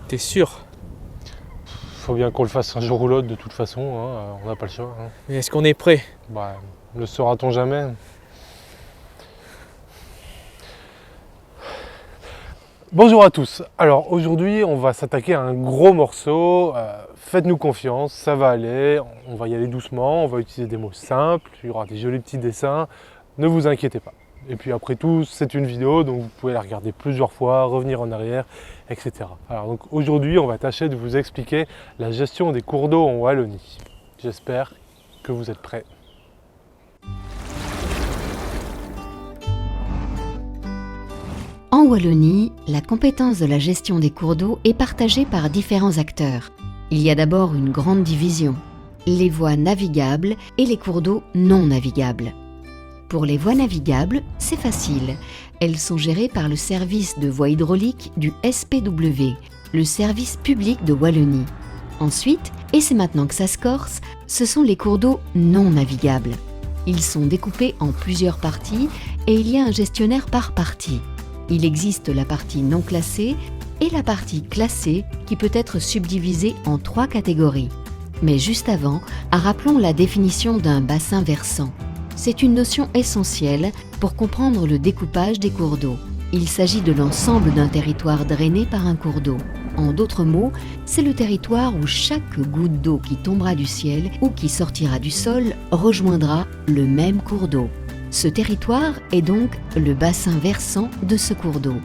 T'es sûr? Faut bien qu'on le fasse un jour ou l'autre de toute façon, hein, on n'a pas le choix. Hein. Mais est-ce qu'on est prêt? Bah, le saura-t-on jamais? Bonjour à tous, alors aujourd'hui on va s'attaquer à un gros morceau, faites-nous confiance, ça va aller, on va y aller doucement, on va utiliser des mots simples, il y aura des jolis petits dessins, ne vous inquiétez pas. Et puis après tout, c'est une vidéo, donc vous pouvez la regarder plusieurs fois, revenir en arrière, etc. Alors donc aujourd'hui on va tâcher de vous expliquer la gestion des cours d'eau en Wallonie. J'espère que vous êtes prêts. En Wallonie, la compétence de la gestion des cours d'eau est partagée par différents acteurs. Il y a d'abord une grande division, les voies navigables et les cours d'eau non navigables. Pour les voies navigables, c'est facile. Elles sont gérées par le service de voies hydrauliques du SPW, le service public de Wallonie. Ensuite, et c'est maintenant que ça se corse, ce sont les cours d'eau non navigables. Ils sont découpés en plusieurs parties et il y a un gestionnaire par partie. Il existe la partie non classée et la partie classée qui peut être subdivisée en 3 catégories. Mais juste avant, rappelons la définition d'un bassin versant. C'est une notion essentielle pour comprendre le découpage des cours d'eau. Il s'agit de l'ensemble d'un territoire drainé par un cours d'eau. En d'autres mots, c'est le territoire où chaque goutte d'eau qui tombera du ciel ou qui sortira du sol rejoindra le même cours d'eau. Ce territoire est donc le bassin versant de ce cours d'eau.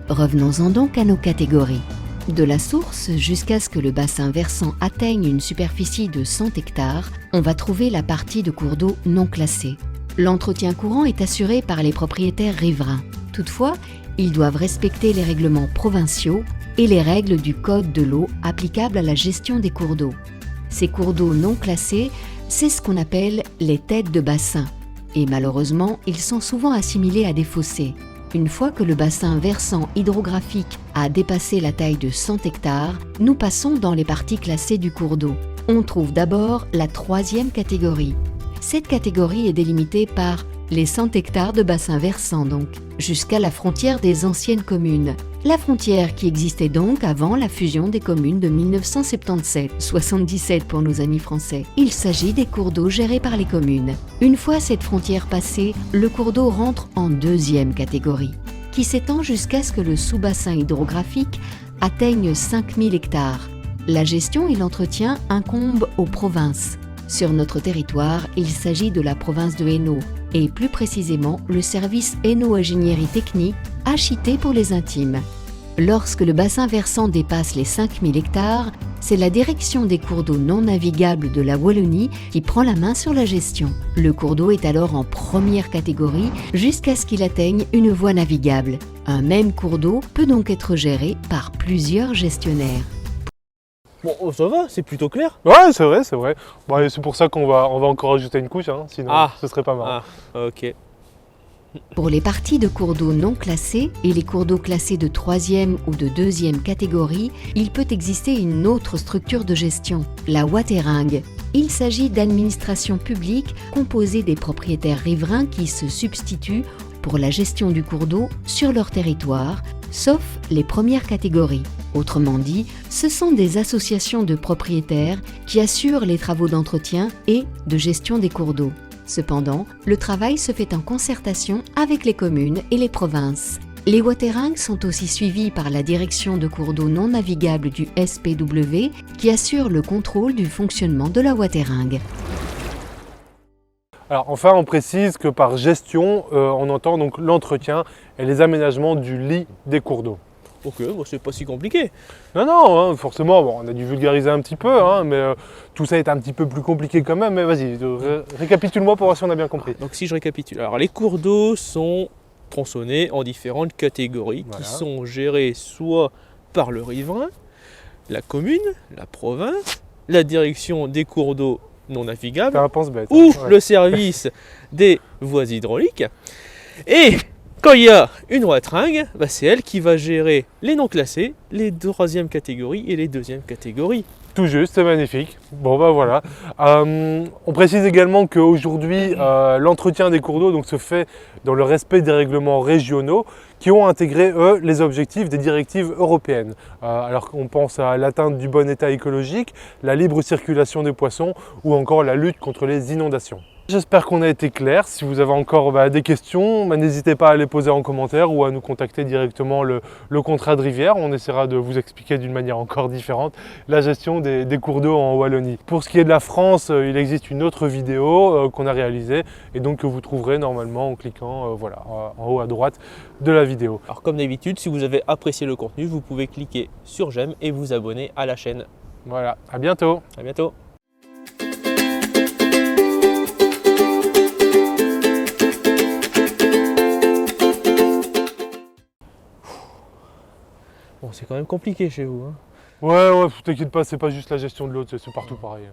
Revenons-en donc à nos catégories. De la source jusqu'à ce que le bassin versant atteigne une superficie de 100 hectares, on va trouver la partie de cours d'eau non classée. L'entretien courant est assuré par les propriétaires riverains. Toutefois, ils doivent respecter les règlements provinciaux et les règles du Code de l'eau applicables à la gestion des cours d'eau. Ces cours d'eau non classés, c'est ce qu'on appelle les têtes de bassin. Et malheureusement, ils sont souvent assimilés à des fossés. Une fois que le bassin versant hydrographique a dépassé la taille de 100 hectares, nous passons dans les parties classées du cours d'eau. On trouve d'abord la 3e catégorie. Cette catégorie est délimitée par les 100 hectares de bassin versant donc, jusqu'à la frontière des anciennes communes. La frontière qui existait donc avant la fusion des communes de 1977, 77 pour nos amis français. Il s'agit des cours d'eau gérés par les communes. Une fois cette frontière passée, le cours d'eau rentre en 2e catégorie, qui s'étend jusqu'à ce que le sous-bassin hydrographique atteigne 5000 hectares. La gestion et l'entretien incombent aux provinces. Sur notre territoire, il s'agit de la province de Hainaut, et plus précisément le service Hainaut-Ingénierie Technique, HIT pour les intimes. Lorsque le bassin versant dépasse les 5000 hectares, c'est la direction des cours d'eau non navigables de la Wallonie qui prend la main sur la gestion. Le cours d'eau est alors en 1re catégorie jusqu'à ce qu'il atteigne une voie navigable. Un même cours d'eau peut donc être géré par plusieurs gestionnaires. Bon, ça va, c'est plutôt clair. Ouais, c'est vrai. Bon, c'est pour ça qu'on va encore ajouter une couche, hein, sinon ce serait pas marrant. Ah, ok. Pour les parties de cours d'eau non classées et les cours d'eau classés de 3e ou de 2e catégorie, il peut exister une autre structure de gestion, la Watering. Il s'agit d'administrations publiques composées des propriétaires riverains qui se substituent pour la gestion du cours d'eau sur leur territoire, sauf les premières catégories. Autrement dit, ce sont des associations de propriétaires qui assurent les travaux d'entretien et de gestion des cours d'eau. Cependant, le travail se fait en concertation avec les communes et les provinces. Les Waterings sont aussi suivis par la direction de cours d'eau non navigables du SPW qui assure le contrôle du fonctionnement de la Watering. Alors enfin, on précise que par gestion, on entend donc l'entretien et les aménagements du lit des cours d'eau. Ok, bon, c'est pas si compliqué. Non, hein, forcément, bon, on a dû vulgariser un petit peu, hein, mais tout ça est un petit peu plus compliqué quand même. Mais vas-y, récapitule-moi pour voir si on a bien compris. Donc si je récapitule, alors les cours d'eau sont tronçonnés en différentes catégories qui sont gérées soit par le riverain, la commune, la province, la direction des cours d'eau non navigables, Bête, ou le service des voies hydrauliques. Et quand il y a une Watering, c'est elle qui va gérer les non classés, les 3e catégories et les 2e catégories. Tout juste, c'est magnifique. Bon bah voilà. On précise également qu'aujourd'hui, l'entretien des cours d'eau donc, se fait dans le respect des règlements régionaux qui ont intégré, eux, les objectifs des directives européennes. Alors qu'on pense à l'atteinte du bon état écologique, la libre circulation des poissons ou encore la lutte contre les inondations. J'espère qu'on a été clair. Si vous avez encore des questions, n'hésitez pas à les poser en commentaire ou à nous contacter directement le contrat de rivière. On essaiera de vous expliquer d'une manière encore différente la gestion des cours d'eau en Wallonie. Pour ce qui est de la France, il existe une autre vidéo qu'on a réalisée et donc que vous trouverez normalement en cliquant voilà, en haut à droite de la vidéo. Alors comme d'habitude, si vous avez apprécié le contenu, vous pouvez cliquer sur j'aime et vous abonner à la chaîne. Voilà, à bientôt. À bientôt. Bon, c'est quand même compliqué chez vous. Hein. Ouais, t'inquiète pas, c'est pas juste la gestion de l'eau, c'est partout pareil.